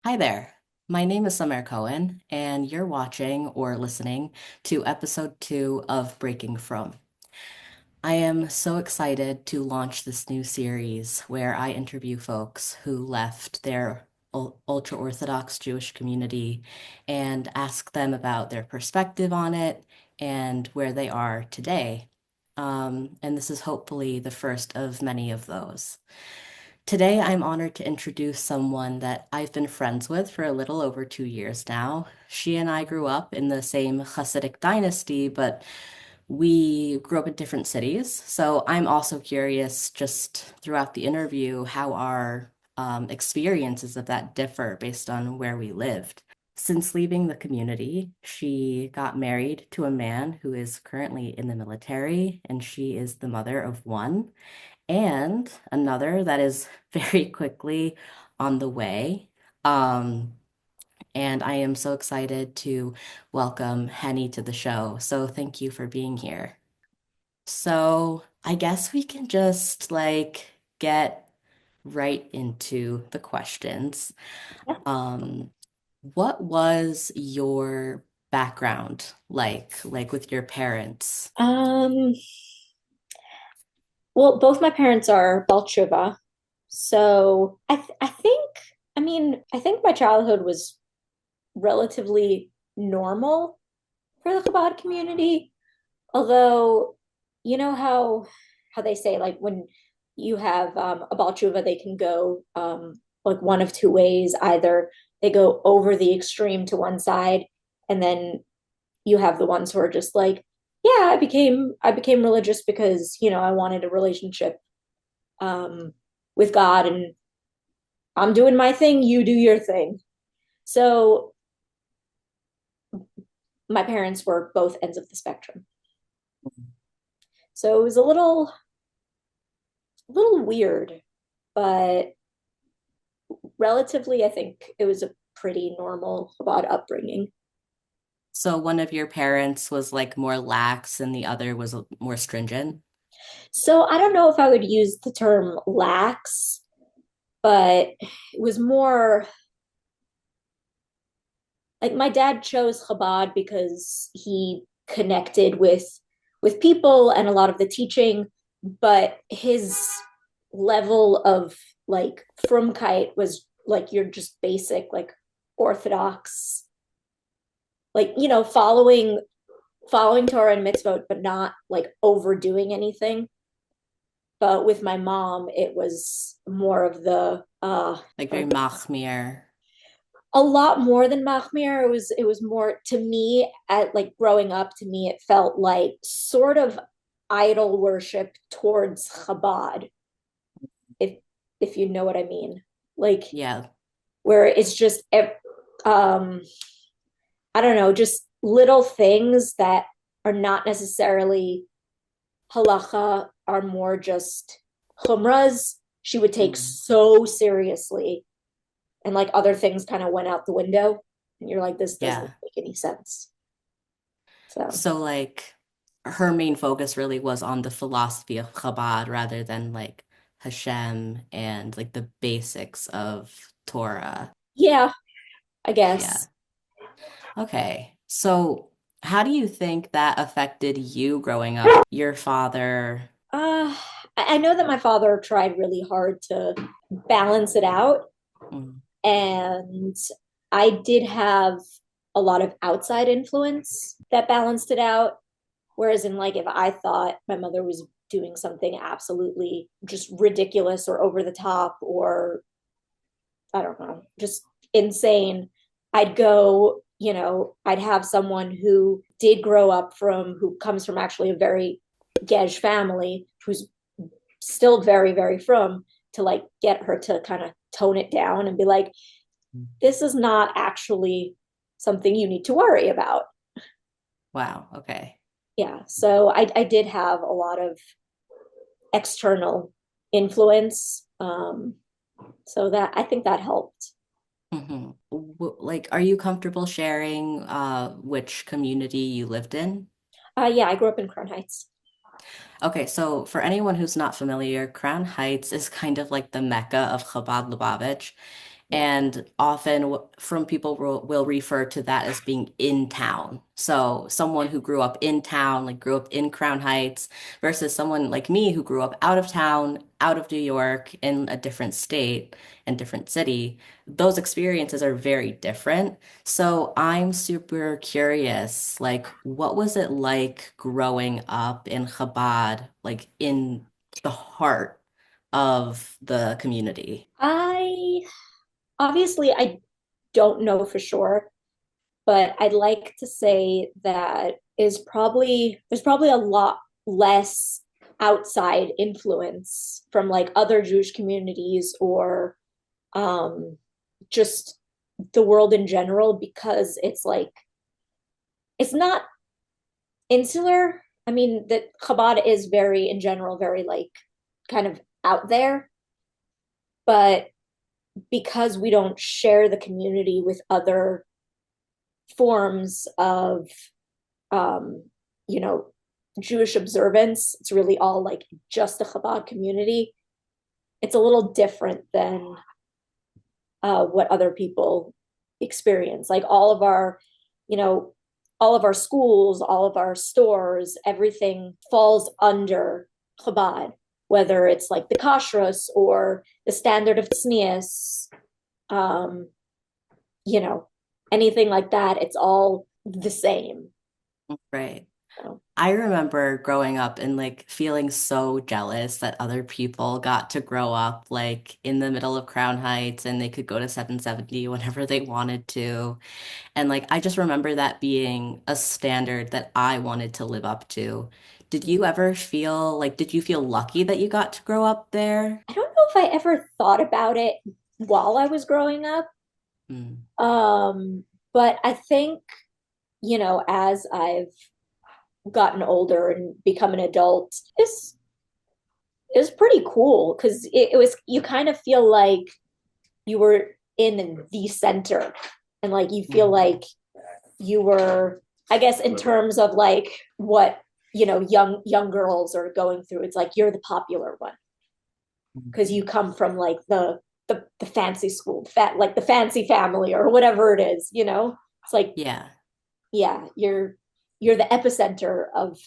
Hi there. My name is Summer Cohen, and you're watching or listening to episode 2 of Breaking Frum. I am so excited to launch this new series where I interview folks who left their ultra-Orthodox Jewish community and ask them about their perspective on it and where they are today. And this is hopefully the first of many of those. Today, I'm honored to introduce someone that I've been friends with for a little over 2 years now. She and I grew up in the same Hasidic dynasty, but we grew up in different cities. So I'm also curious, just throughout the interview, how our experiences of that differ based on where we lived. Since leaving the community, she got married to a man who is currently in the military, and she is the mother of one and another that is very quickly on the way. Um, and I am so excited to welcome Henny to the show. So thank you for being here. So I guess we can just get right into the questions. Um, what was your background like with your parents? Um, well, both my parents are Bal Tshuva, so I think I think my childhood was relatively normal for the Chabad community. Although, you know how they say like when you have a Bal Tshuva, they can go like one of two ways. Either they go over the extreme to one side, and then you have the ones who are just like, yeah, I became religious because I wanted a relationship um, with God, and I'm doing my thing, you do your thing. So my parents were both ends of the spectrum. So it was a little weird, but relatively, I think it was a pretty normal about upbringing. So one of your parents was like more lax and the other was more stringent. So I don't know if I would use the term lax, but it was more like my dad chose Chabad because he connected with people and a lot of the teaching, but his level of like frumkeit was like your just basic like orthodox, like following Torah and mitzvot, but not like overdoing anything. But with my mom, it was more of the Like very machmir. a lot more than Mahmir. It was more to me at like growing up. To me, it felt like sort of idol worship towards Chabad, if if you know what I mean. Like Yeah. where it's just um I don't know, just little things that are not necessarily halacha, are more just chumras she would take Mm. so seriously, and like other things kind of went out the window, and you're like, this doesn't Yeah. make any sense. So So her main focus really was on the philosophy of Chabad rather than like Hashem and like the basics of Torah. yeah, I Yeah. guess. Okay. So how do you think that affected you growing up? Your father. Uh, I know that my father tried really hard to balance it out, Mm. and I did have a lot of outside influence that balanced it out. Whereas in like if I thought my mother was doing something absolutely just ridiculous or over the top or I don't know, just insane, I'd go, I'd have someone who did grow up who comes from actually a very Gej family, who's still very, very from, to like get her to kind of tone it down and be like, this is not actually something you need to worry about. Wow. Okay. Yeah. So I did have a lot of external influence. So that I think that helped. Like, are you comfortable sharing which community you lived in? Yeah, I grew up in Crown Heights. Okay, so for anyone who's not familiar, Crown Heights is kind of like the Mecca of Chabad Lubavitch. Yeah. And often from people will refer to that as being in town. So someone who grew up in town, like grew up in Crown Heights, versus someone like me who grew up out of town, out of New York, in a different state and different city. Those experiences are very different. So I'm super curious, like, what was it like growing up in Chabad, like in the heart of the community? I obviously I don't know for sure, but I'd like to say that is probably there's probably a lot less outside influence from like other Jewish communities or um just the world in general because it's like it's not insular. I mean that Chabad is very in general very like kind of out there, but because we don't share the community with other forms of um, you know, Jewish observance. It's really all like just a Chabad community. It's a little different than what other people experience. Like all of our, you know, all of our schools, all of our stores, everything falls under Chabad, whether it's like the kashrus or the standard of tznius, um, you know, anything like that. It's all the same. Right. So, I remember growing up and like feeling so jealous that other people got to grow up like in the middle of Crown Heights and they could go to 770 whenever they wanted to. And like I just remember that being a standard that I wanted to live up to. Did you ever feel like, did you feel lucky that you got to grow up there? I don't know if I ever thought about it while I was growing up. Mm. But I think, as I've gotten older and become an adult, this is pretty cool because it was, you kind of feel like you were in the center and like you feel Mm. like you were, I guess, in terms of like what, young girls are going through. It's like you're the popular one because you come from like the fancy school, like the fancy family or whatever it is, It's like, Yeah. yeah, you're the epicenter of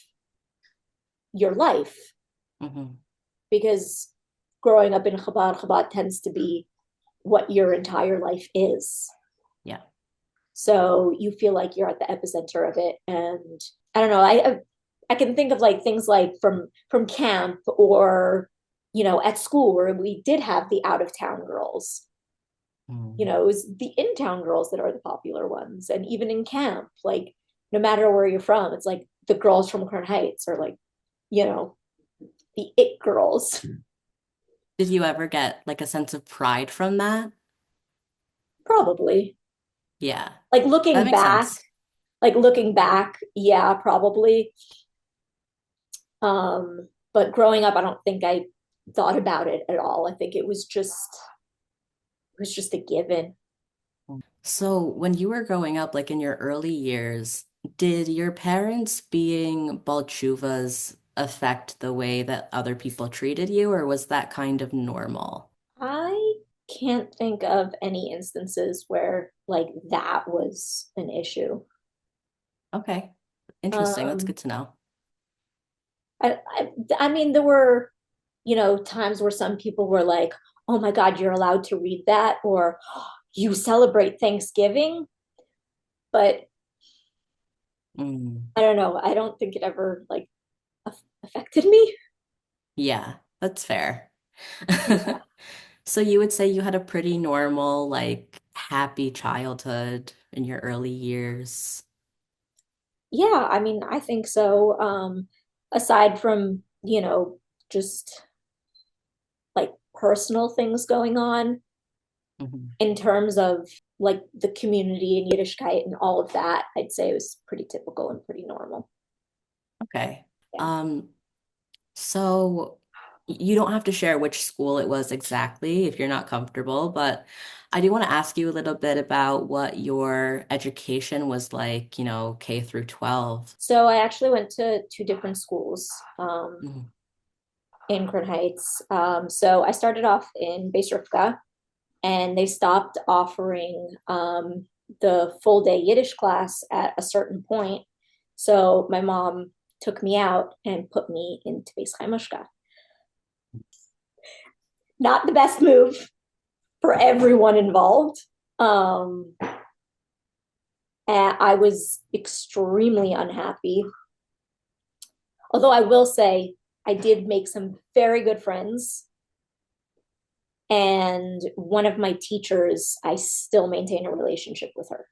your life Hmm. because growing up in Chabad tends to be what your entire life is. Yeah. So you feel like you're at the epicenter of it. And I don't know, I can think of like things like from camp or at school where we did have the out of town girls. Mm. It was the in town girls that are the popular ones. And even in camp, like no matter where you're from, it's like the girls from Crown Heights are like, you know, the it girls. Did you ever get like a sense of pride from that? Probably. Yeah. Like That looking makes back, sense. yeah, probably. But growing up, I don't think I thought about it at all. I think it was just a given. So, when you were growing up, like in your early years, did your parents being Balchuvas affect the way that other people treated you, or was that kind of normal? I can't think of any instances where like that was an issue. Okay. Interesting. That's Um, good to know. I mean, there were, times where some people were like, "Oh my God, you're allowed to read that," or "Oh, "You celebrate Thanksgiving," but Mm. I don't know. I don't think it ever like affected me. Yeah, that's fair. Yeah. So you would say you had a pretty normal, like happy childhood in your early years. Yeah, I mean, I think so. Aside from, just like personal things going on Mhm. in terms of like the community and Yiddishkeit and all of that, I'd say it was pretty typical and pretty normal. Okay. Yeah. Um, so you don't have to share which school it was exactly if you're not comfortable, but I do want to ask you a little bit about what your education was like, K through 12. So I actually went to two different schools Mhm. in Crown Heights. So I started off in Beis Rivka, and they stopped offering the full day Yiddish class at a certain point. So my mom took me out and put me into Beis Chaimushka. Not the best move for everyone involved. Um, and I was extremely unhappy. Although I will say, I did make some very good friends. And one of my teachers, I still maintain a relationship with her.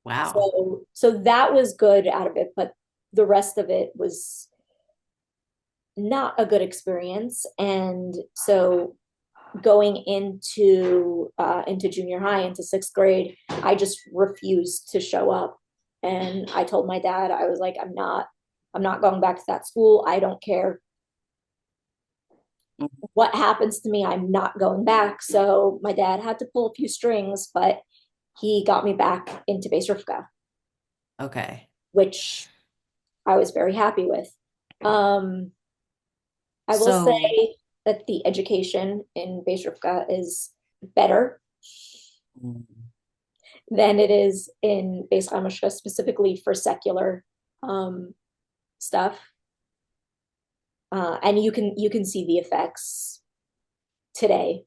Wow. So that was good out of it, but the rest of it was not a good experience. And so going into junior high, into sixth grade, I just refused to show up. And I told my dad, I was like, I'm not going back to that school. I don't care what happens to me. I'm not going back. So my dad had to pull a few strings, but he got me back into Beis Rivka, Okay. which I was very happy with. Um, I will So, say that the education in Beis Rivka is better mm, than it is in Beis Hamashka, specifically for secular um, stuff. And you can see the effects today.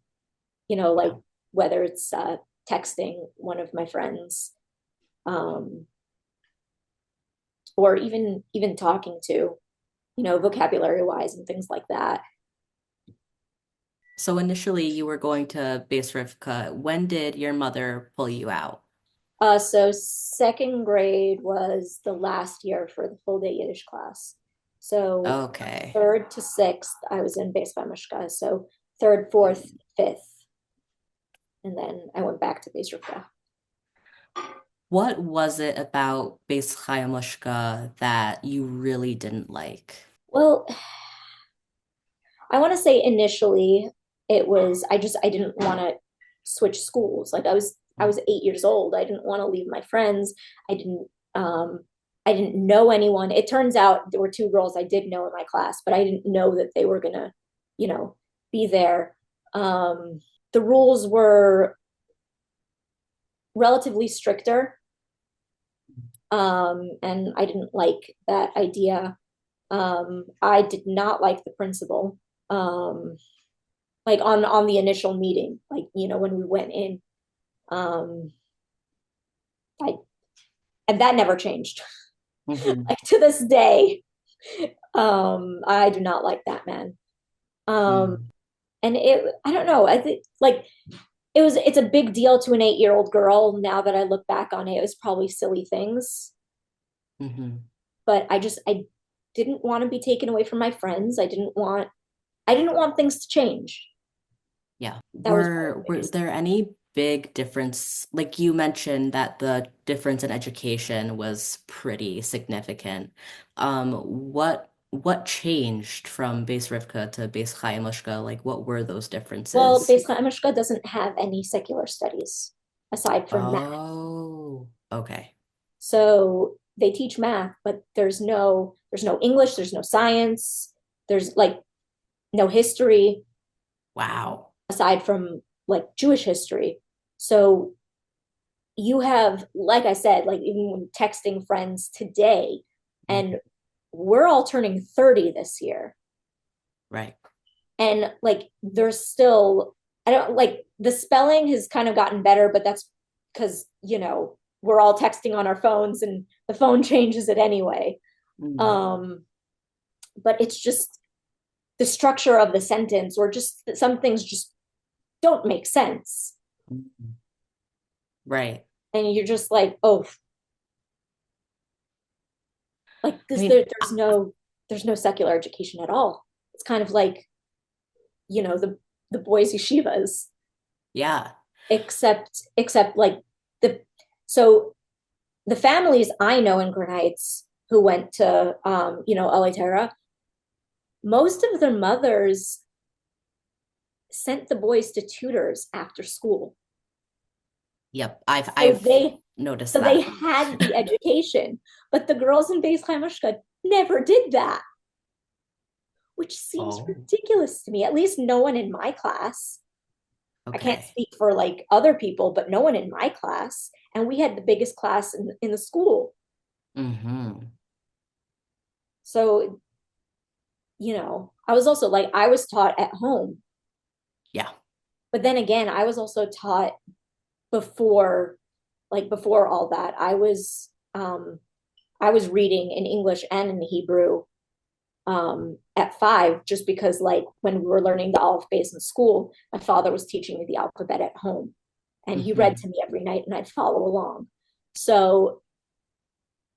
Like yeah. whether it's texting one of my friends, um, or even talking to, vocabulary wise and things like that. So initially you were going to Beis Rivka. When did your mother pull you out? So second grade was the last year for the full day Yiddish class. So Okay. third to sixth, I was in Beis Mishka. So third, fourth, fifth, and then I went back to Beis Rivka. What was it about Beis Chayamushka that you really didn't like? Well, I want to say initially it was I didn't want to switch schools. Like I was 8 years old. I didn't want to leave my friends. I didn't um I didn't know anyone. It turns out there were two girls I did know in my class, but I didn't know that they were gonna, you know, be there. Um the rules were relatively stricter. And I didn't like that idea. I did not like the principal. Like on the initial meeting, like when we went in, um I and that never changed. Hmm. Like to this day, I do not like that man. um Mm. and I don't know, I think like it's a big deal to an 8-year-old girl. Now that I look back on it, it was probably silly things, Hmm. but I didn't want to be taken away from my friends. I didn't want things to change. Yeah. That was one of Were the was biggest. there any big difference? Like you mentioned that the difference in education was pretty significant. What changed from Beis Rivka to Beis Chayamushka? Like what were those Well, differences? Beis Hamishka doesn't have any secular studies aside from math. Oh, okay. So they teach math, but there's no English, there's no science, there's like no history Wow. aside from like Jewish history. So you have, like I said, like even when texting friends today, Mm. and we're all turning 30 this year. Right. And like there's still, I don't like, the spelling has kind of gotten better, but that's because, we're all texting on our phones and the phone changes it anyway. Mm. Um, but it's just the structure of the sentence, or just some things just don't make sense. Mm. Right. And you're just like, oh, like I this, mean, there's no secular education at all. It's kind of like, the boys' yeshivas, yeah. except like the so the families I know in Grand Heights who went to LA Terra, most of their mothers sent the boys to tutors after school. Yep. So I've they noticed so they that. had the education, but the girls in Beis Hamushka never did that, which seems Oh. ridiculous to me. At least no one in my class. I can't Okay. speak for like other people, but no one in my class. And we had the biggest class in the school. Mm-hmm. So, I was also like, I was taught at home. Yeah. But then again, I was also taught before, like before all that. I was reading in English and in Hebrew at 5, just because like when we were learning the alphabet in school, my father was teaching me the alphabet at home, and he read Mm-hmm. to me every night, and I'd follow along. So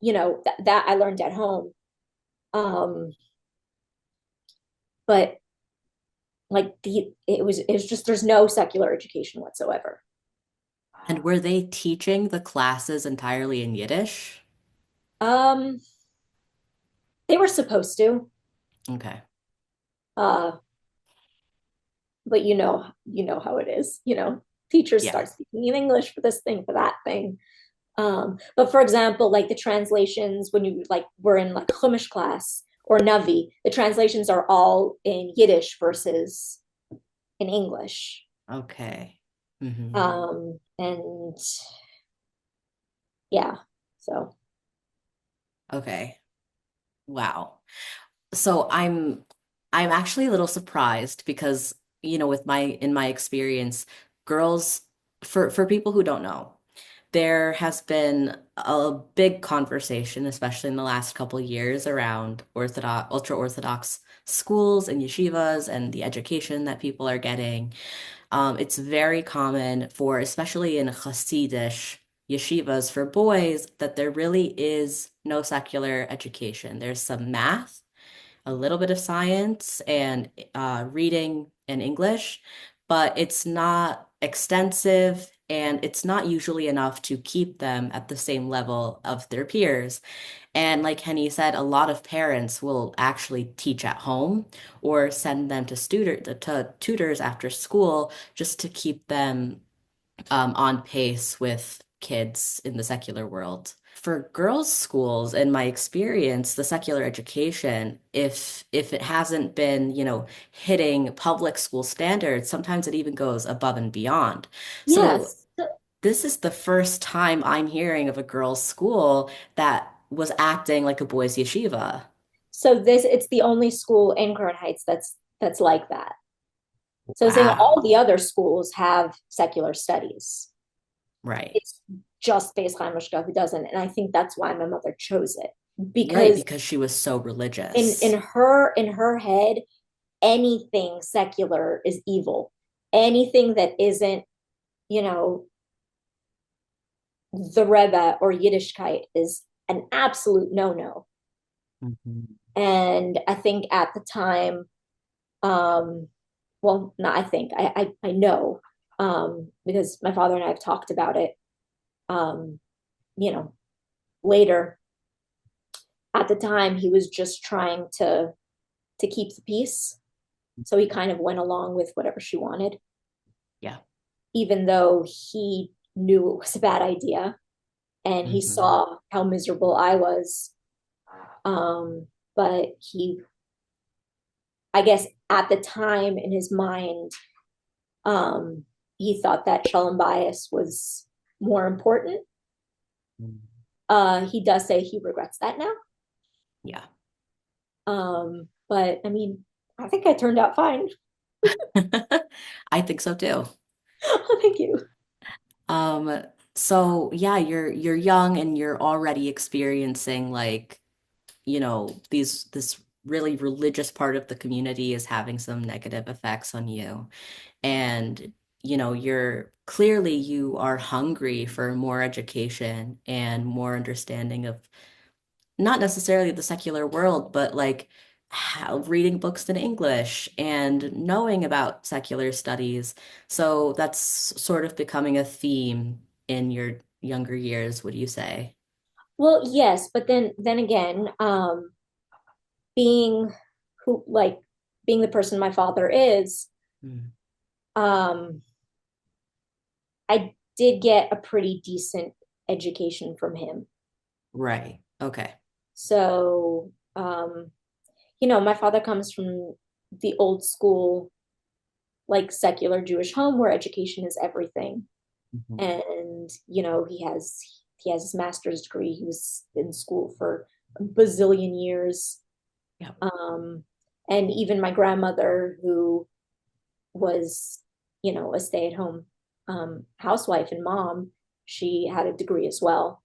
that I learned at home. Um, but like it was just there's no secular education whatsoever. And were they teaching the classes entirely in Yiddish? Um, they were supposed to, Okay. uh, but you know how it is. Teachers Yeah. start speaking in English for this thing, for that thing. But for example, like the translations when you like were in like Chumash class or Navi, the translations are all in Yiddish versus in English. Okay. Mm-hmm. And yeah, so Okay. Wow. So I'm actually a little surprised because, with my experience, girls, for people who don't know, there has been a big conversation, especially in the last couple of years, around ultra Orthodox schools and yeshivas and the education that people are getting. It's very common for, especially in Hasidic yeshivas for boys, that there really is no secular education. There's some math, a little bit of science, and reading and English, but it's not extensive and it's not usually enough to keep them at the same level of their peers. And like Henny said, a lot of parents will actually teach at home or send them to tutors after school just to keep them on pace with kids in the secular world. For girls' schools, in my experience, the secular education, if it hasn't been, hitting public school standards, sometimes it even goes above and beyond. So yes. this is the first time I'm hearing of a girls' school that was acting like a boys' yeshiva. So this it's the only school in Crown Heights that's like that. So saying all the Wow. other schools have secular studies. Right. It's just Beis Chaimashka who doesn't, and I think that's why my mother chose it, Right, because because she was so in religious. her head, anything secular is evil. Anything that isn't, you know, the Rebbe or Yiddishkeit is an absolute no no. Mhm. And I think at the time, um, well, not I think I know, because my father and I have talked about it. Um, you know, later at the time he was just trying to keep the peace, so he kind of went along with whatever she wanted, Yeah. even though he knew it was a bad idea and he Hmm. saw how miserable I was. um but I guess at the time in his mind, um he thought that shalom bias was more important. He does say he regrets that now. Yeah. But I mean, I think I turned out fine. I think so too. Thank you. Um, so yeah, you're young and you're already experiencing like, this really religious part of the community is having some negative effects on you. And, you are hungry for more education and more understanding of not necessarily the secular world, but like how reading books in English and knowing about secular studies. So that's sort of becoming a theme in your younger years, would you say? Well, yes, but then again, being who like being the person my father is, Mm. um, I did get a pretty decent education from him. Right. Okay. So, my father comes from the old school, like secular Jewish home where education is everything. Mhm. And he has his master's degree. He was in school for a bazillion years. Yeah. Um, and even my grandmother, who was, a stay-at-home housewife and mom, she had a degree as well.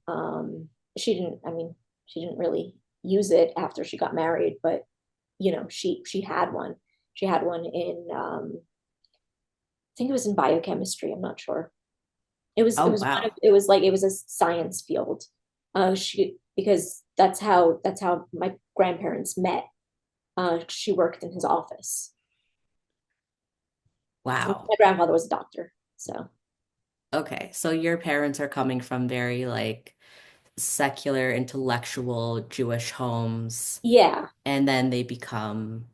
Um, she didn't, I mean, she didn't really use it after she got married, but she had one. She had one in I think it was in biochemistry. I'm not sure. It Oh, was one of wow. it was a science field. She because that's how my grandparents met. She worked in his office. Wow. My grandfather was a doctor, so Okay. So your parents are coming from very like secular, intellectual Jewish homes, yeah, and then they become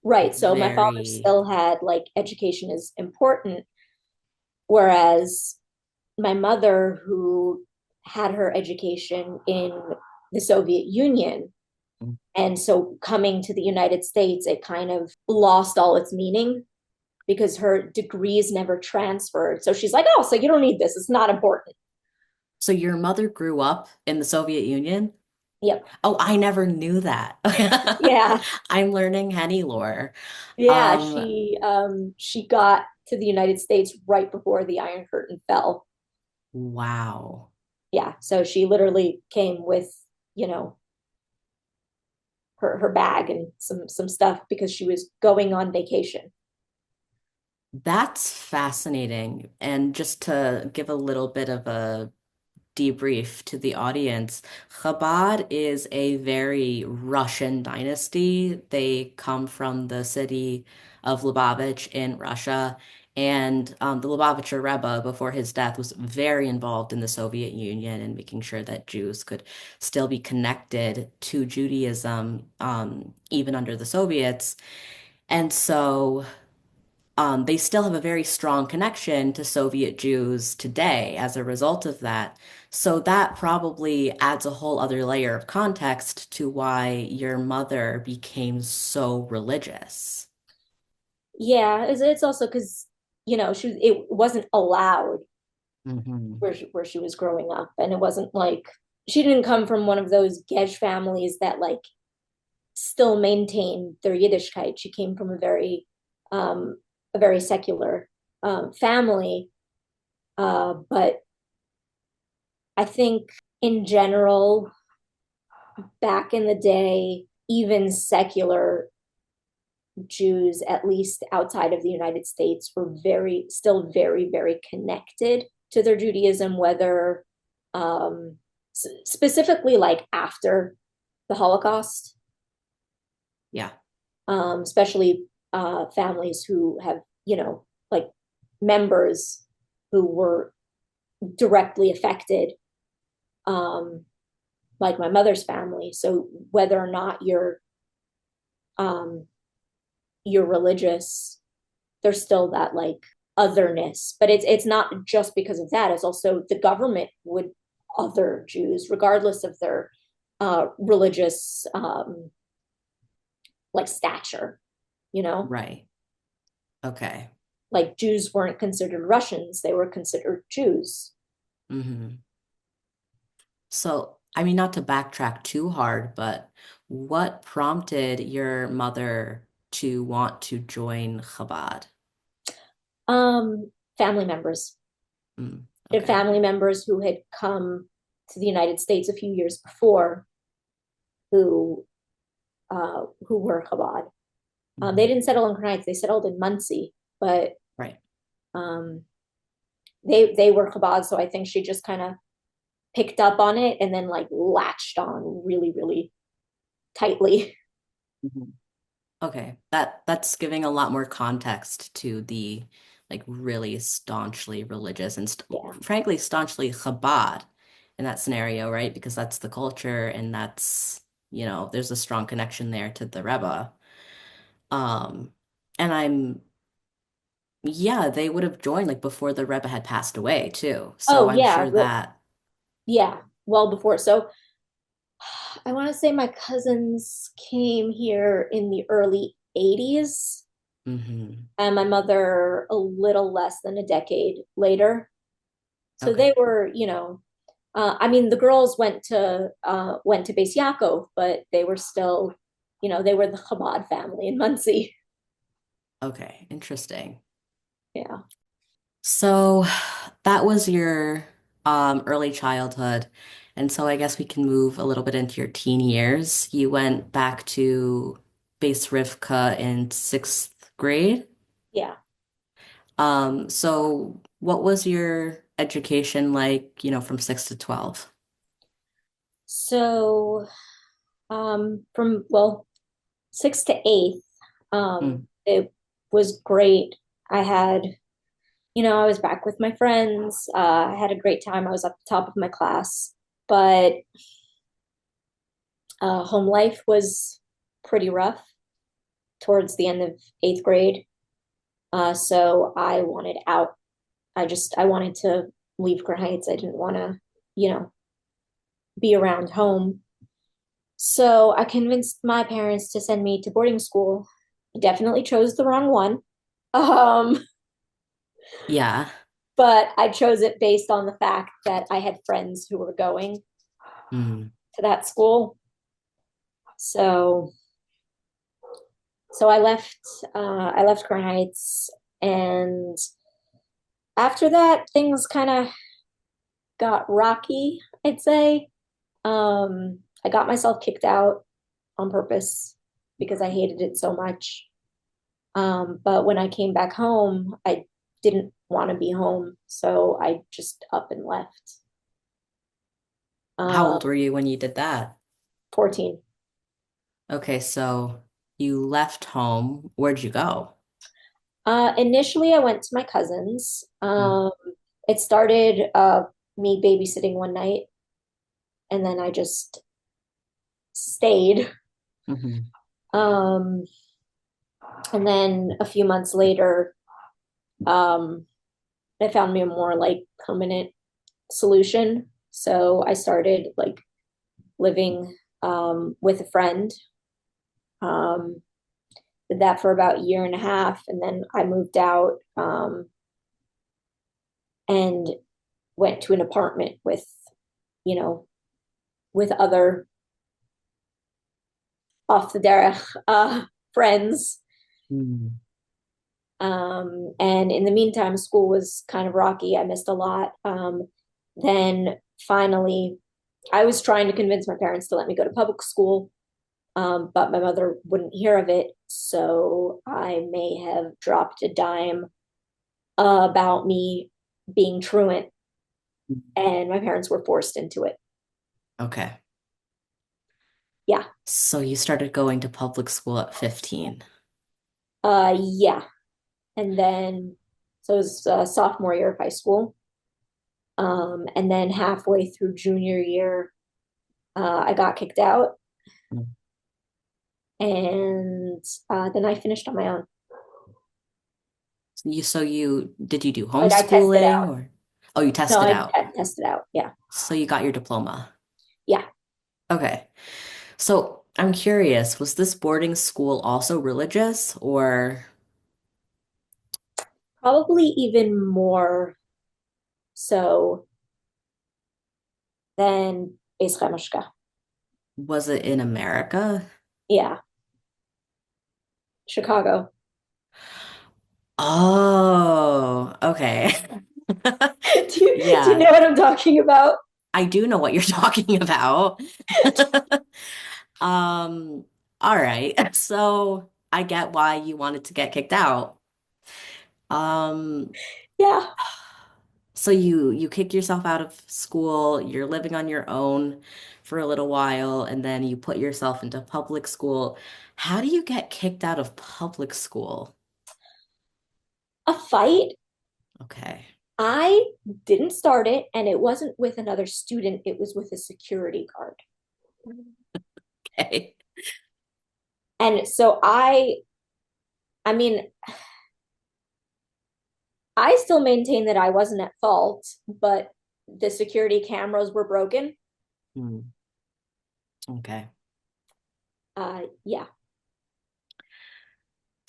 right. So my father very, still had like education is important, whereas my mother, who had her education in the Soviet Union, and so coming to the United States, it kind of lost all its meaning because her degrees never transferred. So she's like, oh, so you don't need this. It's not important. so your mother grew up in the Soviet Union? Yep. Oh, I never knew that. Yeah. I'm learning Henny lore. Yeah. Um, She got to the United States right before the Iron Curtain fell. wow. Yeah. So she literally came with, you know, her bag and some stuff because she was going on vacation. That's fascinating. And just to give a little bit of a debrief to the audience, Chabad is a very Russian dynasty. They come from the city of Lubavitch in Russia. And the Lubavitcher Rebbe, before his death, was very involved in the Soviet Union and making sure that Jews could still be connected to Judaism, even under the Soviets. And so they still have a very strong connection to Soviet Jews today as a result of that. So that probably adds a whole other layer of context to why your mother became so religious. Yeah, it's also because it wasn't allowed Hmm. where she was growing up, and it wasn't like she didn't come from one of those Gesh families that like still maintain their Yiddishkeit. She came from um, a very secular family, but I think in general, back in the day, even secular Jews, at least outside of the United States, were still very, very connected to their Judaism, whether specifically like after the Holocaust, Yeah. especially families who have, like members who were directly affected, um, like my mother's family. So whether or not um, you're religious, there's still that like otherness, but it's not just because of that. It's also the government would other Jews regardless of their religious like stature, you know Right. Okay. like Jews weren't considered Russians, they were considered Jews. Hmm. So, I mean, not to backtrack too hard, but what prompted your mother to want to join Chabad? Family members, Mm, okay. family members who had come to the United States a few years before, who who were Chabad. They Hmm. didn't settle in Crown Heights; they settled in Muncie, but Right. um, they were Chabad. So I think she just kind of picked up on it and then like latched on really, really tightly. Mhm. Okay, that's giving a lot more context to the like really staunchly religious and st Yeah. frankly staunchly Chabad in that scenario, right? Because that's the culture and that's, there's a strong connection there to the Rebbe. Um, and yeah, they would have joined like before the Rebbe had passed away too. So Oh I'm yeah, sure that, yeah. Well before. So I want to say my cousins came here in the early 80s. Mm-hmm. and my mother a little less than a decade later. So Okay. they were, I mean, the girls went to Beis Yaakov, but they were still, they were the Chabad family in Muncie. Okay. Interesting. Yeah, So that was your early childhood. And so I guess we can move a little bit into your teen years. You went back to Base Rivka in sixth grade. yeah. So what was your education like, from 6 to 12? So from well, sixth to eighth, Mm, it was great. I had, I was back with my friends. I had a great time. I was at the top of my class, but home life was pretty rough towards the end of eighth grade. So I wanted out. I wanted to leave Crown Heights. I didn't want to, you know, be around home. So I convinced my parents to send me to boarding school. Definitely chose the wrong one. Um, yeah. but I chose it based on the fact that I had friends who were going Mm, to that school. So so I left Crown Heights, and after that things kind of got rocky, I'd say. I got myself kicked out on purpose because I hated it so much. But when I came back home, I didn't want to be home, so I just up and left. how Uh, old were you when you did that? 14. Okay, so you left home. Where'd you go? Initially, I went to my cousin's. Mm, It started me babysitting one night, and then I just stayed. hmm Um, and then a few months later, um, I found me a more like permanent solution. So I started like living with a friend. Um, did that for about a year and a half, and then I moved out and went to an apartment with, you know, with other off the derech friends. Mm, And in the meantime, school was kind of rocky. I missed a lot. Then finally, I was trying to convince my parents to let me go to public school, but my mother wouldn't hear of it. So I may have dropped a dime about me being truant, and my parents were forced into it. okay. Yeah. So you started going to public school at 15. Yeah. And then, so it was sophomore year of high school. And then halfway through junior year, I got kicked out, Mm. and then I finished on my own. So you did you do Like I tested homeschooling out. or oh you No, tested I out. tested out. Yeah. So you got your diploma. Yeah. Okay. So I'm curious, was this boarding school also religious or Probably even more so than Beis Hamashka. was it in America? Yeah. Chicago. Oh, okay. Do you Yeah, know what I'm talking about? I do know what you're talking about. Um, all right. So I get why you wanted to get kicked out. Um, Yeah. so you kick yourself out of school, you're living on your own for a little while, and then you put yourself into public school. How do you get kicked out of public school? A fight. Okay. I didn't start it, and it wasn't with another student, it was with a security guard. Okay. And so I mean, I still maintain that I wasn't at fault, but the security cameras were broken. Hmm. Okay. Yeah.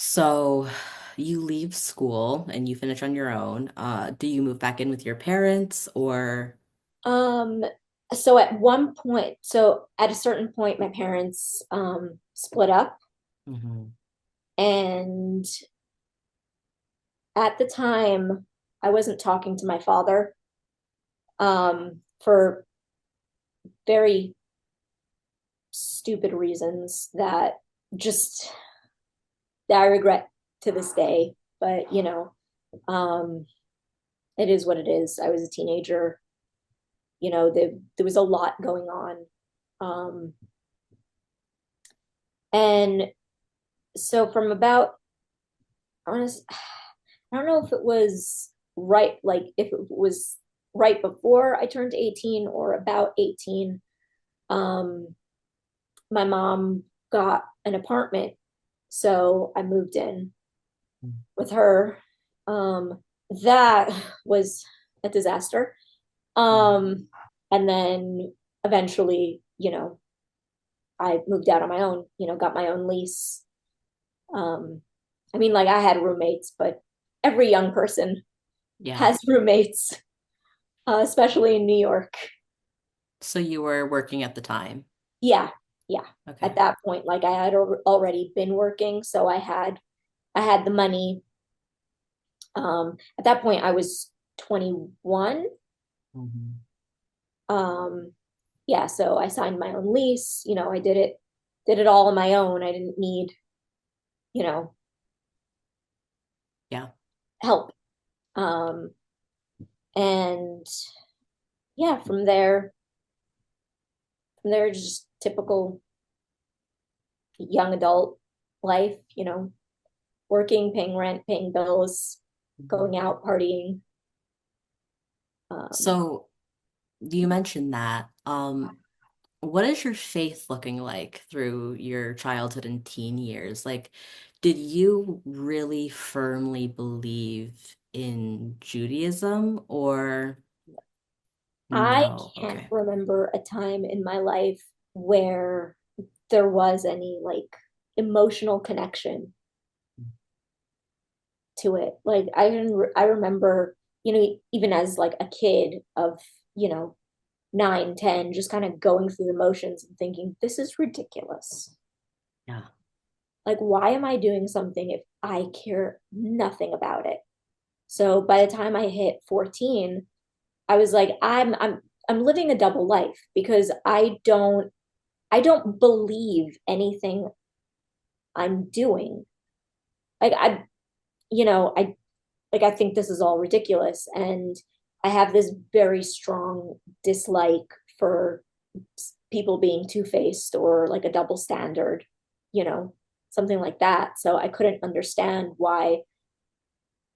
So you leave school and you finish on your own. Do you move back in with your parents or? Um, so at one point, so at a certain point, my parents split up, Mhm. and at the time, I wasn't talking to my father for very stupid reasons that just that I regret to this day. But um, it is what it is. I was a teenager. There was a lot going on, and so from about I want to I don't know if it was right, like if it was right before I turned 18 or about 18. Um, my mom got an apartment, so I moved in with her. Um, that was a disaster. Um, and then eventually, I moved out on my own, got my own lease. Um, I mean, like I had roommates, but every young person Yeah. has roommates, especially in New York. So you were working at the time. Yeah, yeah. At Okay. that point, like I had already been working, so I had the money. At that point, I was 21. Mhm. Um, yeah, so I signed my own lease. I did it all on my own. I didn't need, you know, Yeah. help. Um, and yeah, from there, just typical young adult life, working, paying rent, paying bills, Mhm. going out, partying. Um, So you mentioned that. What is your faith looking like through your childhood and teen years? Like, did you really firmly believe in Judaism or I no? can't Okay. remember a time in my life where there was any like emotional connection to it. Like I remember, even as like a kid of, 9, 10, just kind of going through the motions and thinking, this is ridiculous. Yeah. Like, why am I doing something if I care nothing about it? So by the time I hit 14, I was like, I'm living a double life because I don't believe anything I'm doing. Like I like I think this is all ridiculous, and I have this very strong dislike for people being two-faced or like a double standard, you know, something like that. So I couldn't understand why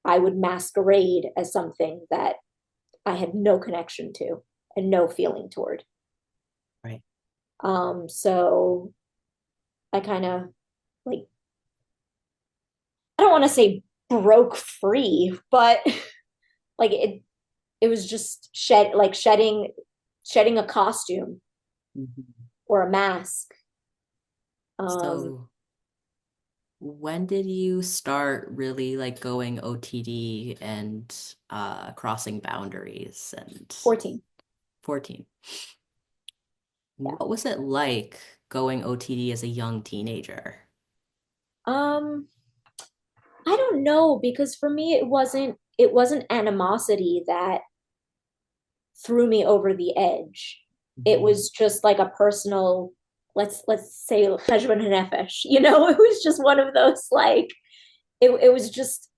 I would masquerade as something that I had no connection to and no feeling toward. Right. So I kind of like I don't want to say broke free, but like it was just shedding a costume Mhm. or a mask. Um, So when did you start really like going OTD and crossing boundaries and 14. 14? Yeah. What was it like going OTD as a young teenager? Um, I don't know because for me it wasn't animosity that threw me over the edge. It Mhm. was just like a personal, let's say cheshbon hanefesh, it was just one of those like it was just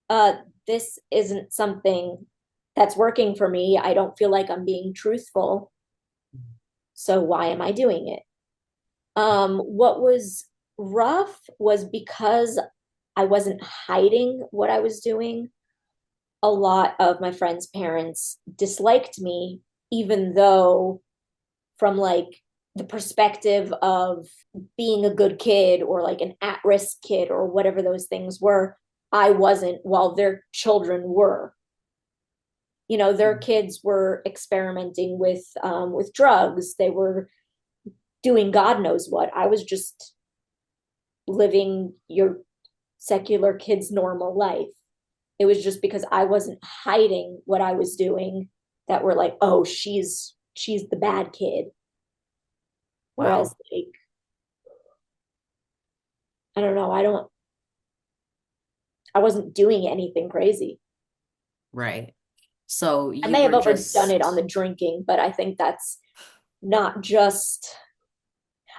uh this isn't something that's working for me. I don't feel like I'm being truthful. So why am I doing it? What was rough was because I wasn't hiding what I was doing. A lot of my friends' parents disliked me, even though from like the perspective of being a good kid or like an at-risk kid or whatever those things were, I wasn't, while their children were. Their kids were experimenting with drugs. They were doing God knows what. I was just living your secular kids' normal life. It was just because I wasn't hiding what I was doing that were like, oh, she's the bad kid. Whereas Wow. like, I don't know, I wasn't doing anything crazy. Right. So I you may have were overdone it on the just, drinking, but I think that's not just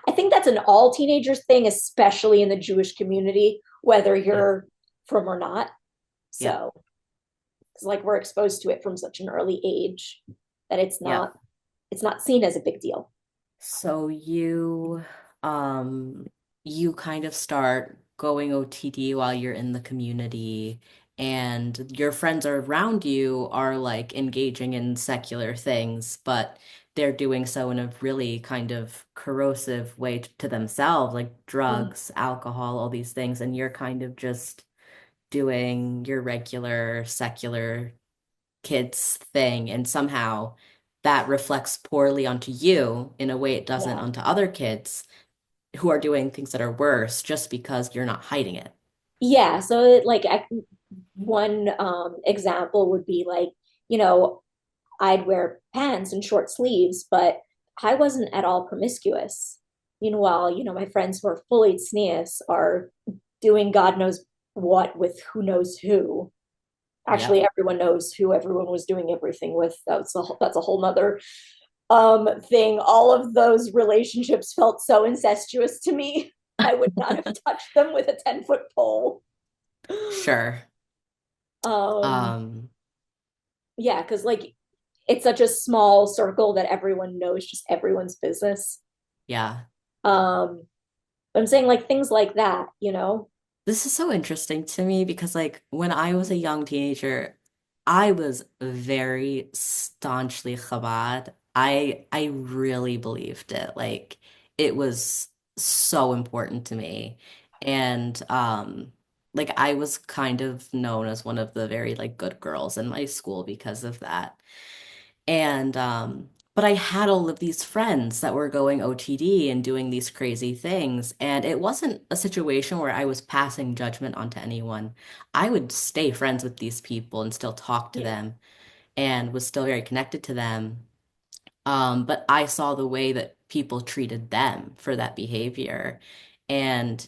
I think that's an all teenagers thing, especially in the Jewish community, whether yeah, you're from or not. yeah, So it's like we're exposed to it from such an early age that yeah. it's not seen as a big deal. So um, you kind of start going OTD while you're in the community, and your friends are around you are like engaging in secular things, but they're doing so in a really kind of corrosive way to themselves, like Mm. drugs, alcohol, all these things, and you're kind of just doing your regular secular kids thing, and somehow that reflects poorly onto you in a way it doesn't Yeah. onto other kids who are doing things that are worse just because you're not hiding it. Yeah. So one example would be like, you know, I'd wear pants and short sleeves, but I wasn't at all promiscuous. Meanwhile, my friends who are fully tznius are doing God knows what with who knows who. Actually, Yep. everyone knows who everyone was doing everything with. That's a whole nother thing. All of those relationships felt so incestuous to me. I would not have touched them with a 10-foot pole. Sure. Um, Um, yeah, because like it's such a small circle that everyone knows just everyone's business. yeah. Um, I'm saying like things like that. This is so interesting to me because like when I was a young teenager, I was very staunchly Chabad. I really believed it. Like it was so important to me. And like I was kind of known as one of the very like good girls in my school because of that. And but I had all of these friends that were going OTD and doing these crazy things, and it wasn't a situation where I was passing judgment onto anyone. I would stay friends with these people and still talk to Yeah. them and was still very connected to them. But I saw the way that people treated them for that behavior, and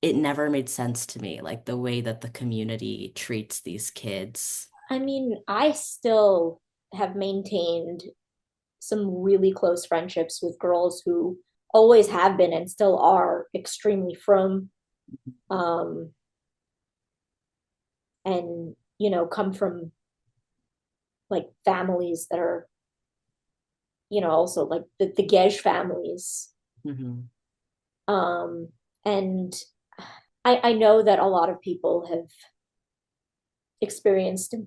it never made sense to me, like the way that the community treats these kids. I mean, I still have maintained some really close friendships with girls who always have been and still are extremely from um and come from like families that are also like the Gesh families. Hmm. um and I know that a lot of people have experienced a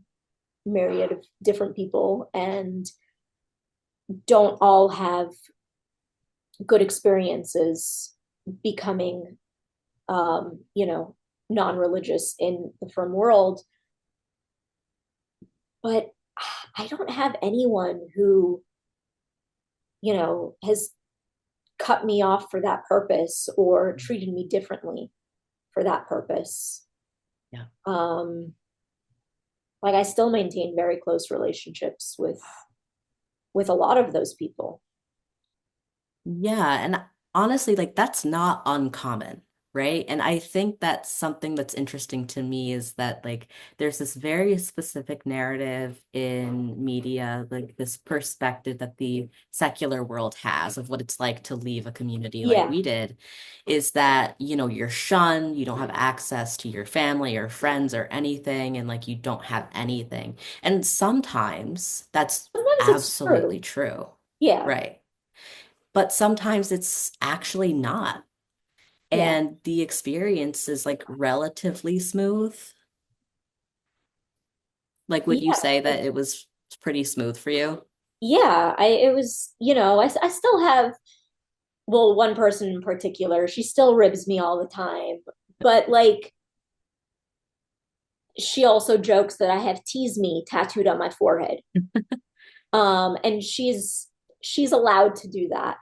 myriad of different people and don't all have good experiences becoming non-religious in the frum world. But I don't have anyone who has cut me off for that purpose or treated me differently for that purpose. Yeah. um like I still maintain very close relationships with a lot of those people. Yeah, and honestly, like that's not uncommon, right? And I think that's something that's interesting to me is that like there's this very specific narrative in media, like this perspective that the secular world has of what it's like to leave a community like Yeah, we did, is that, you're shunned, you don't have access to your family or friends or anything, and like you don't have anything. And sometimes that's sometimes it's absolutely true. true. Yeah, Right, but sometimes it's actually not. yeah, And the experience is like relatively smooth. Like, would you yeah, say that it was pretty smooth for you? yeah. It was, I still have, well, one person in particular, she still ribs me all the time, but like she also jokes that I have tease me tattooed on my forehead. And she's allowed to do that.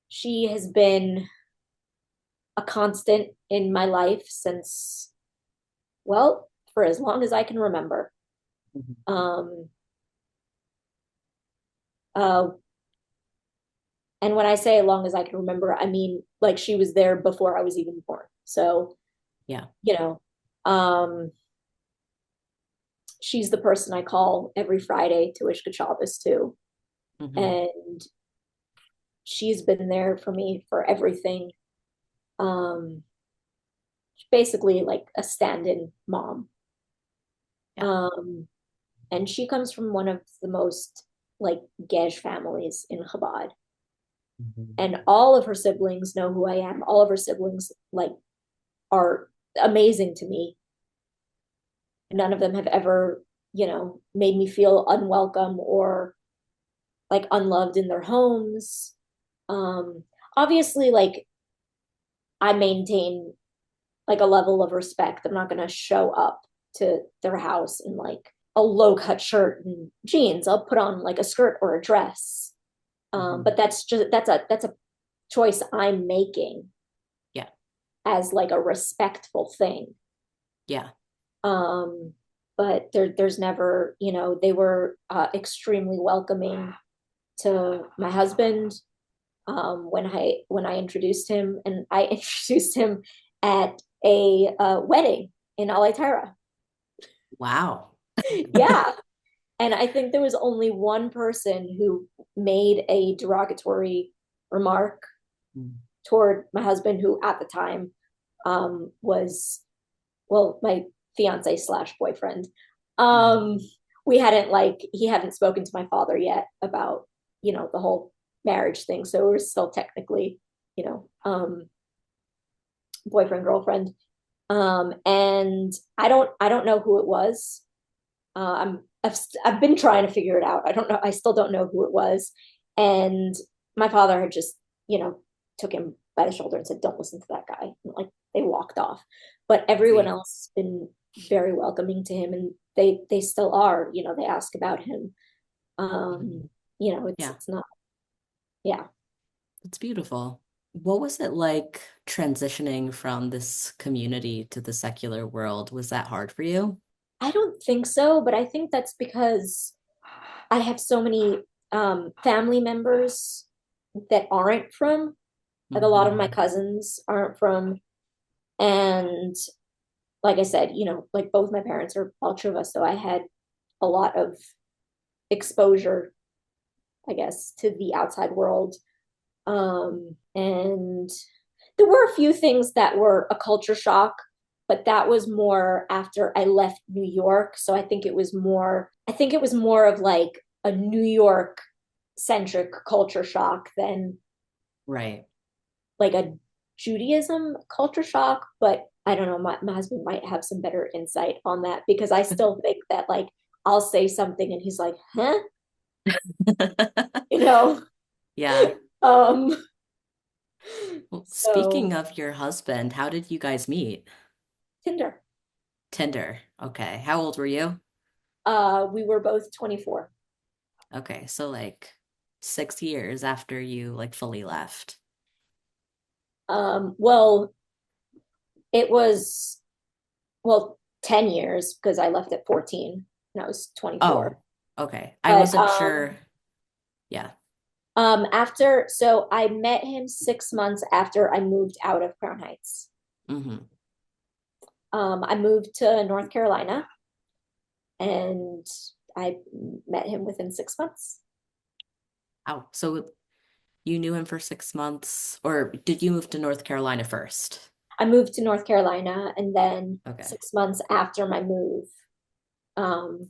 She has been a constant in my life since, well, for as long as I can remember. Mhm. Um, uh, and when I say as long as I can remember, I mean like she was there before I was even born. So, Yeah. you know, um, she's the person I call every Friday to wish good Shabbos to. Hmm. And she's been there for me for everything. Um, Basically like a stand-in mom. Yeah. Um, and she comes from one of the most like Gesh families in Chabad. Mhm. And all of her siblings know who I am. All of her siblings like are amazing to me. Yeah. None of them have ever, made me feel unwelcome or like unloved in their homes. Um, Obviously, like I maintain like a level of respect. I'm not gonna show up to their house in like a low cut shirt and jeans. I'll put on like a skirt or a dress. Mhm. But that's a choice I'm making Yeah. as like a respectful thing. Yeah. Um, but there's never, they were extremely welcoming to my husband when I introduced him, and I introduced him at a wedding in Alaitara. Wow. Yeah, and I think there was only one person who made a derogatory remark Mm. toward my husband, who at the time was, well, my fiance slash boyfriend. Mhm. Um, we hadn't like he hadn't spoken to my father yet about the whole marriage thing, so we were still technically you know um, boyfriend girlfriend. And I don't know who it was. I've been trying to figure it out. I don't know. I still don't know who it was. And my father had just, took him by the shoulder and said, "Don't listen to that guy." And, like they walked off. But everyone See. else has been very welcoming to him, and they still are. They ask about him. Mhm. Um, it's Yeah. it's not. Yeah, It's beautiful. What was it like transitioning from this community to the secular world? Was that hard for you? I don't think so, but I think that's because I have so many family members that aren't from. Like a lot of my Hmm. cousins aren't from, and like I said, like both my parents are Balchova, so I had a lot of exposure, I guess, to the outside world. And there were a few things that were a culture shock, but that was more after I left New York. So I think it was more of like a New York centric culture shock than Right. like a Judaism culture shock. But I don't know, my husband might have some better insight on that, because I still think that like I'll say something and he's like, huh? You know? Yeah. Um, Well, so speaking of your husband, how did you guys meet? Tinder. Tinder. Okay. How old were you? We were both 24. Okay, so like 6 years after you like fully left. Well, it was, well, 10 years because I left at 14 and I was 24. Oh, okay. I But wasn't sure. Yeah. after, so I met him 6 months after I moved out of Crown Heights. Hmm. I moved to North Carolina and I met him within 6 months. Oh, so you knew him for 6 months, or did you move to North Carolina first? I moved to North Carolina, and then Okay. 6 months after my move, um,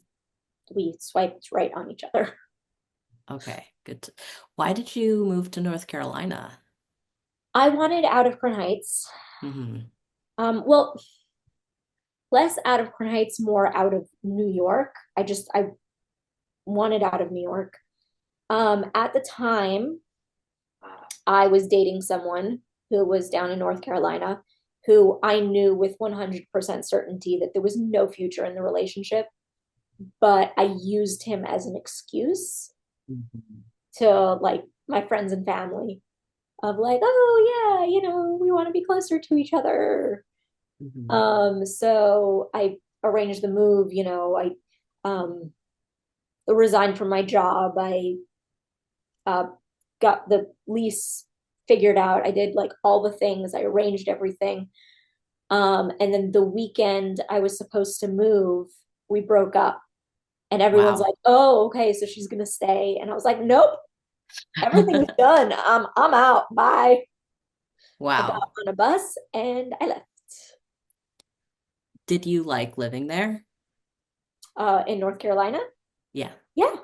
we swiped right on each other. Okay, good. Why did you move to North Carolina? I wanted out of Crown Heights. Hmm. Well, less out of Crown Heights, more out of New York. I wanted out of New York. At the time, I was dating someone who was down in North Carolina, who I knew with 100% certainty that there was no future in the relationship, but I used him as an excuse Hmm. to like my friends and family. of like, oh yeah, we want to be closer to each other. Hmm. So I arranged the move, I um resigned from my job. I uh got the lease figured out. I did like all the things. I arranged everything. And then the weekend I was supposed to move, we broke up. And everyone's Wow. like, "Oh, okay, so she's gonna stay." And I was like, "Nope, everything's done. I'm out. Bye." I got Wow. on a bus and I left. Did you like living there? In North Carolina. Yeah. Yeah,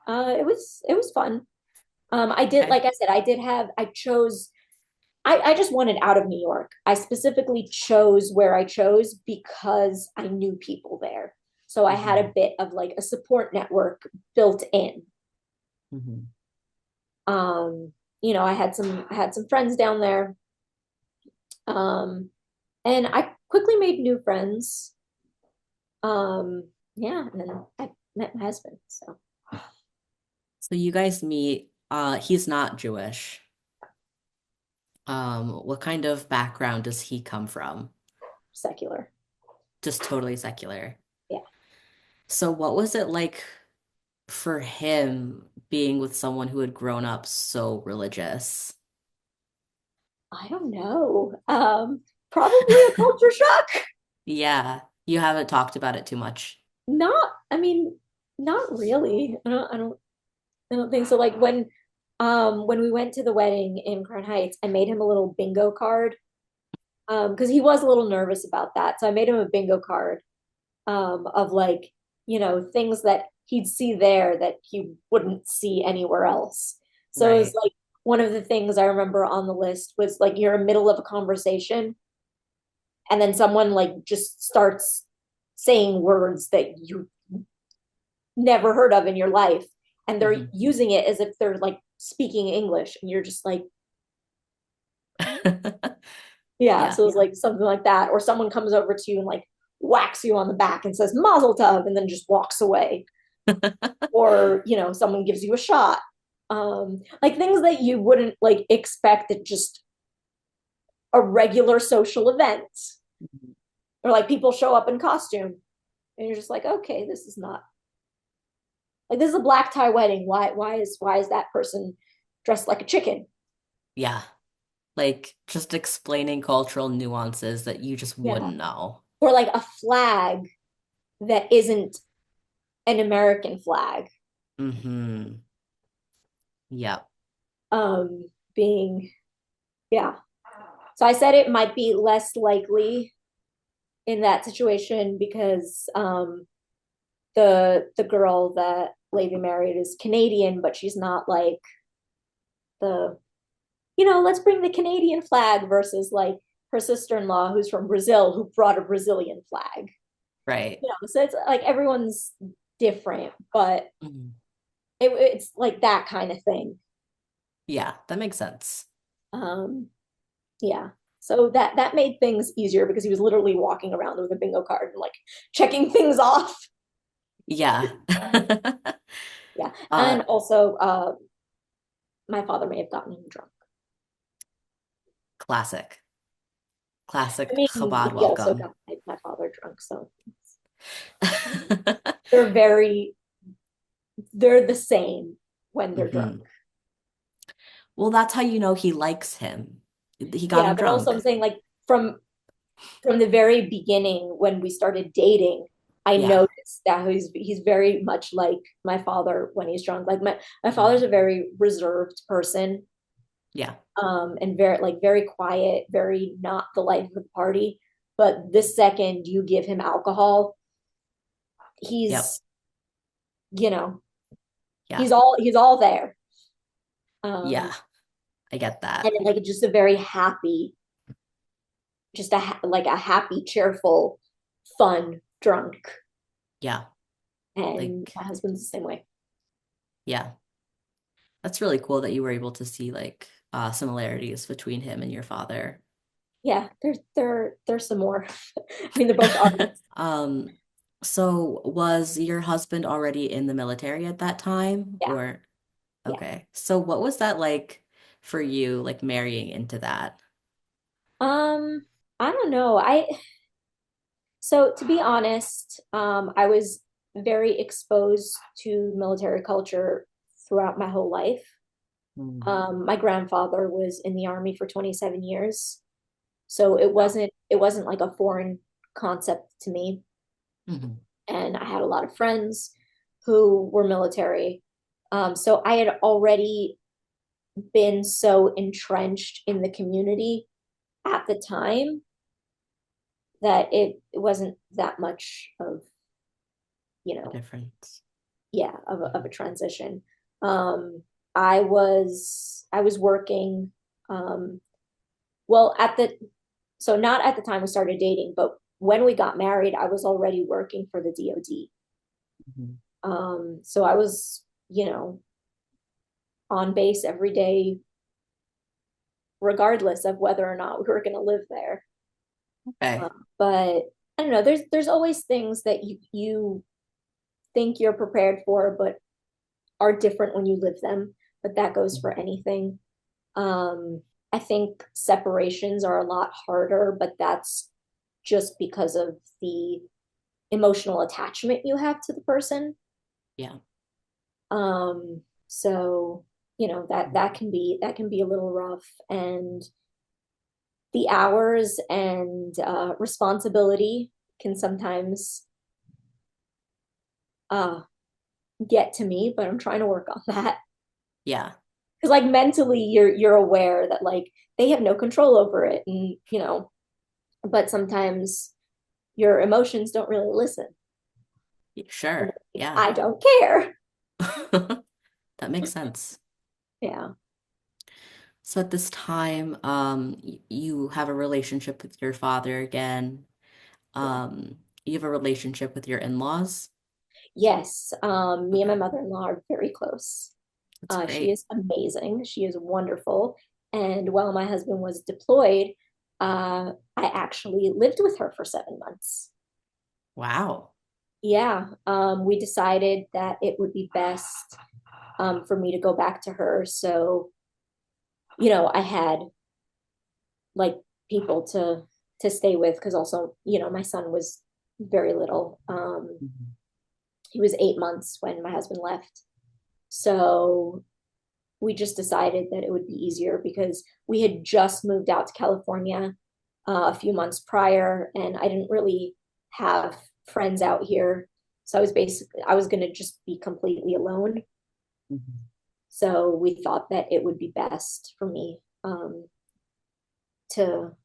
it was fun. I did, Okay. like I said, I chose. I just wanted out of New York. I specifically chose where I chose because I knew people there. So I had a Hmm. bit of like a support network built in. Hmm. Um, I had some friends down there. Um, and I quickly made new friends. Yeah, and then I met my husband, so So you guys meet, he's not Jewish. What kind of background does he come from? secular. Just totally secular. Yeah. So what was it like for him being with someone who had grown up so religious? I don't know. Probably a culture shock. Yeah, you haven't talked about it too much. I mean, not really. I don't think so. Like when we went to the wedding in Crown Heights, I made him a little bingo card. Because he was a little nervous about that. So I made him a bingo card of like, things that he'd see there that he wouldn't see anywhere else. So it was Right, like one of the things I remember on the list was like you're in the middle of a conversation and then someone like just starts saying words that you never heard of in your life and they're hmm. using it as if they're like speaking English and you're just like, yeah. Yeah. So it was like something like that. Or someone comes over to you and like whacks you on the back and says Mazel Tov and then just walks away. Or, someone gives you a shot. Like things that you wouldn't like expect at just a regular social event. Or like people show up in costume and you're just like, okay, this is not like this is a black tie wedding. Why is that person dressed like a chicken? Yeah, like just explaining cultural nuances that you just Yeah. wouldn't know. Or like a flag that isn't an American flag. Hmm. Yep. Being yeah. So I said it might be less likely in that situation because the girl that Levi married is Canadian, but she's not like the let's bring the Canadian flag versus like her sister-in-law who's from Brazil who brought a Brazilian flag. Right. So it's like everyone's different, but Mhm. it's like that kind of thing. Yeah, that makes sense. Um, yeah. So that made things easier because he was literally walking around with a bingo card and like checking things off. Yeah. Yeah. Uh, And also my father may have gotten him drunk. classic. I Classic mean, Chabad he also welcome. got my father drunk, so they're very they're the same when they're drunk. Hmm. Well, that's how you know he likes him. He got Yeah, him but also I'm drunk. saying like from the very beginning when we started dating, I Yeah. noticed that he's very much like my father when he's drunk. Like my father's Mhm. a very reserved person, Yeah. and very quiet, very not the life of the party. But the second you give him alcohol, Yep. he's you know Yeah. he's all there. Yeah. Um, I get and that. like just a very happy, just like a happy, cheerful, fun drunk. Yeah. And Like, my husband's the same way. yeah. That's really cool that you were able to see like similarities between him and your father. Yeah, there's some more. I mean, they're both artists. Um, so was your husband already in the military at that time Yeah, or yeah. okay. So what was that like for you, like marrying into that? Um, I don't know. So to be honest, I was very exposed to military culture throughout my whole life. Mm. My grandfather was in the army for 27 years, so it Wow. wasn't like a foreign concept to me. Hmm. And I had a lot of friends who were military. So I had already been so entrenched in the community at the time that it wasn't that much of, you A know, difference. yeah, of a Mhm. transition. I was working, um, well, so not at the time we started dating, but when we got married, I was already working for the DoD. Mhm. So I was, on base every day, regardless of whether or not we were going to live there. Okay. But I don't know. There's always things that you think you're prepared for, but are different when you live them. But that goes for Mhm. anything. Um, I think separations are a lot harder, but that's just because of the emotional attachment you have to the person. Yeah. So that can be a little rough, and the hours and responsibility can sometimes uh, get to me, but I'm trying to work on that. Yeah. Because like mentally, you're aware that like they have no control over it, and but sometimes your emotions don't really listen. And Sure. like, Yeah. I don't care. That makes sense. Yeah. So at this time, you have a relationship with your father again. Yeah. You have a relationship with your in-laws. Yes. Me and my Okay. mother-in-law are very close. That's She great. is amazing. She is wonderful. And while my husband was deployed, I actually lived with her for 7 months. Wow. Yeah, we decided that it would be best for me to go back to her. So, I had like people to stay with because also, my son was very little. Mhm. He was 8 months when my husband left. So we just decided that it would be easier because we had just moved out to California a few months prior, and I didn't really have friends out here. So I was going to just be completely alone. Mhm. So we thought that it would be best for me to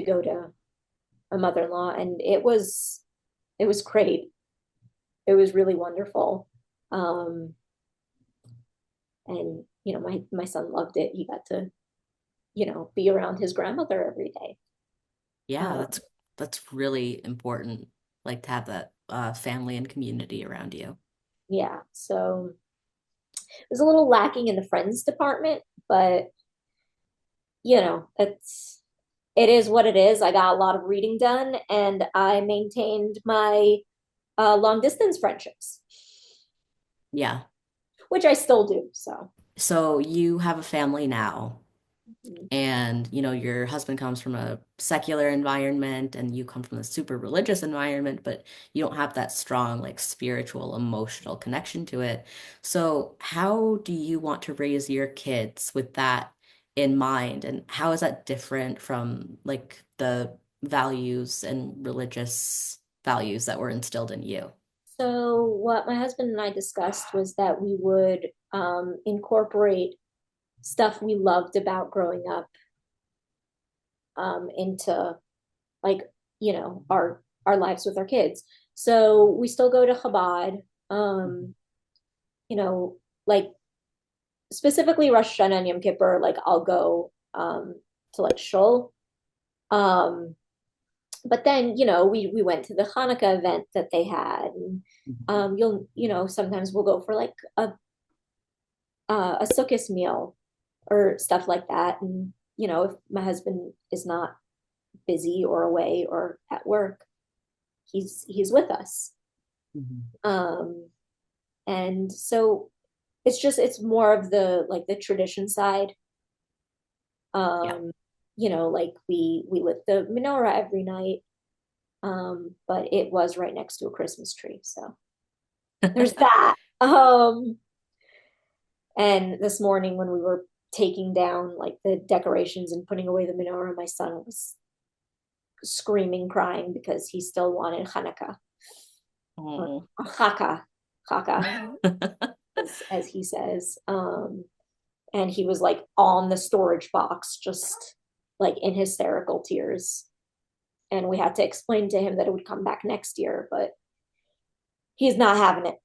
go to a mother-in-law, and it was great. It was really wonderful. Um, and my son loved it. He got to be around his grandmother every day. Yeah, Um, that's really important, like to have that family and community around you. yeah, so it was a little lacking in the friends department, but it is what it is. I got a lot of reading done, and I maintained my long distance friendships, Yeah. which I still do. So So you have a family now, mhm. and your husband comes from a secular environment and you come from a super religious environment, but you don't have that strong like spiritual emotional connection to it. So how do you want to raise your kids with that in mind, and how is that different from like the values and religious values that were instilled in you? So what my husband and I discussed was that we would incorporate stuff we loved about growing up into like our lives with our kids. So we still go to Chabad. Mhm. Um, you know, like specifically Rosh Hashanah and Yom Kippur, like I'll go to like shul. Um, but then we went to the Hanukkah event that they had, and Mhm. sometimes we'll go for like a Sukkot meal or stuff like that. And if my husband is not busy or away or at work, he's with us. Mhm. Um, and so it's more of the like the tradition side. Yeah. Um, like we lit the menorah every night, but it was right next to a Christmas tree, so there's that. And this morning when we were taking down like the decorations and putting away the menorah, my son was screaming, crying because he still wanted Hanukkah or Oh. Chaka, as he says. And he was like on the storage box, just like in hysterical tears. And we had to explain to him that it would come back next year, but he's not having it.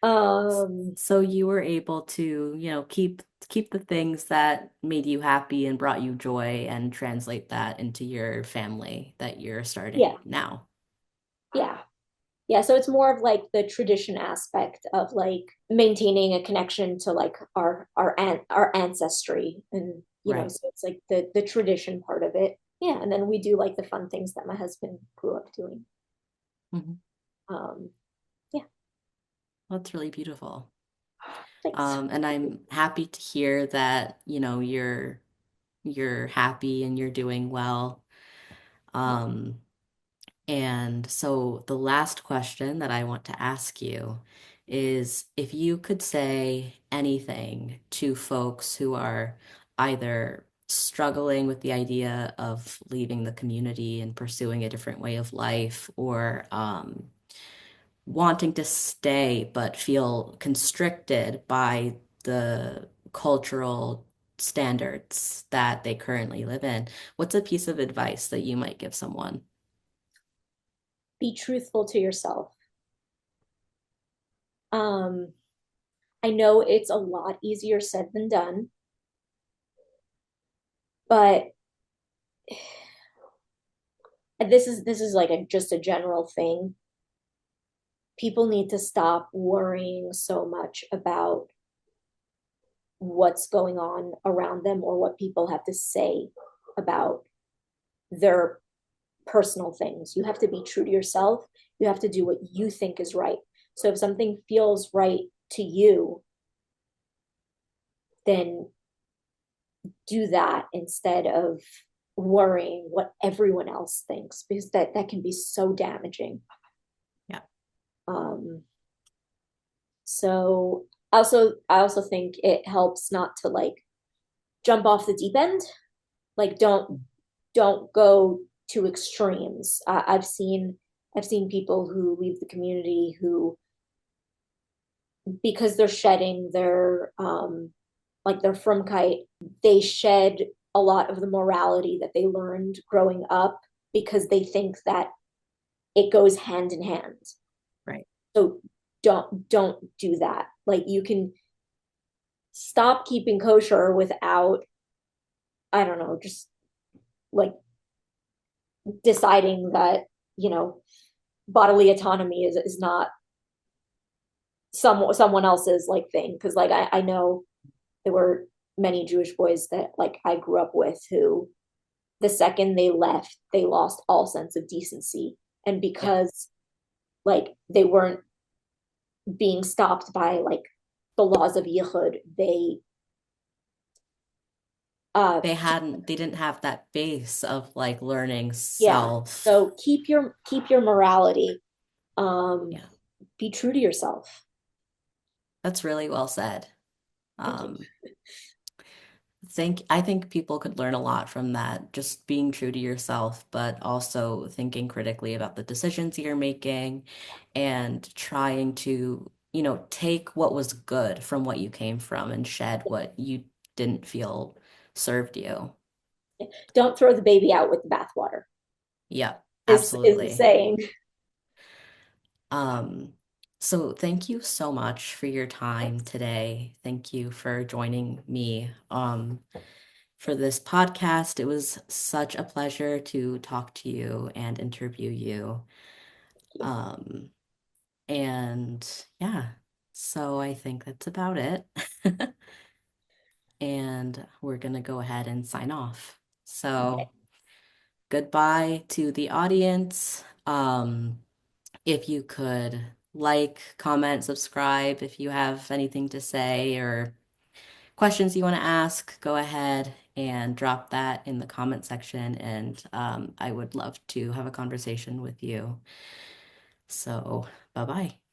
Um, So you were able to, keep the things that made you happy and brought you joy and translate that into your family that you're yeah, starting now. yeah. Yeah, so it's more of like the tradition aspect of like maintaining a connection to like our ancestry, and Right. so it's like the tradition part of it. Yeah, and then we do like the fun things that my husband grew up doing. Mhm. um yeah. That's really beautiful. Thanks. And I'm happy to hear that, you're happy and you're doing well. Um, And so the last question that I want to ask you is if you could say anything to folks who are either struggling with the idea of leaving the community and pursuing a different way of life, or wanting to stay but feel constricted by the cultural standards that they currently live in, what's a piece of advice that you might give someone? Be truthful to yourself. um I know it's a lot easier said than done, but this is like just a general thing. People need to stop worrying so much about what's going on around them or what people have to say about their personal things. You have to be true to yourself. You have to do what you think is right. So if something feels right to you, then do that instead of worrying what everyone else thinks, because that can be so damaging. Yeah. um so I also think it helps not to like jump off the deep end. Like don't go to extremes. I've seen people who leave the community who, because they're shedding their like their frumkeit, they shed a lot of the morality that they learned growing up because they think that it goes hand in hand. Right. So don't do that. Like you can stop keeping kosher without, I don't know, just like deciding that, you know, bodily autonomy is not someone else's like thing. Because like I know there were many Jewish boys that like I grew up with who the second they left, they lost all sense of decency. And Yeah. because like they weren't being stopped by like the laws of Yichud, uh They didn't have that base of like learning yeah. self. So keep your morality. Um Yeah. be true to yourself. That's really well said. Thank you. Um, I think people could learn a lot from that, just being true to yourself, but also thinking critically about the decisions you're making and trying to, take what was good from what you came from and shed what you didn't feel served you. Don't throw the baby out with the bathwater, Yeah, is the absolutely. saying. Um, so thank you so much for your time today. Thank you for joining me for this podcast. It was such a pleasure to talk to you and interview you. Um, and yeah, so I think that's about it. And we're gonna go ahead and sign off. So goodbye to the audience. If you could like, comment, subscribe if you have anything to say or questions you want to ask, go ahead and drop that in the comment section, and I would love to have a conversation with you. So, bye bye.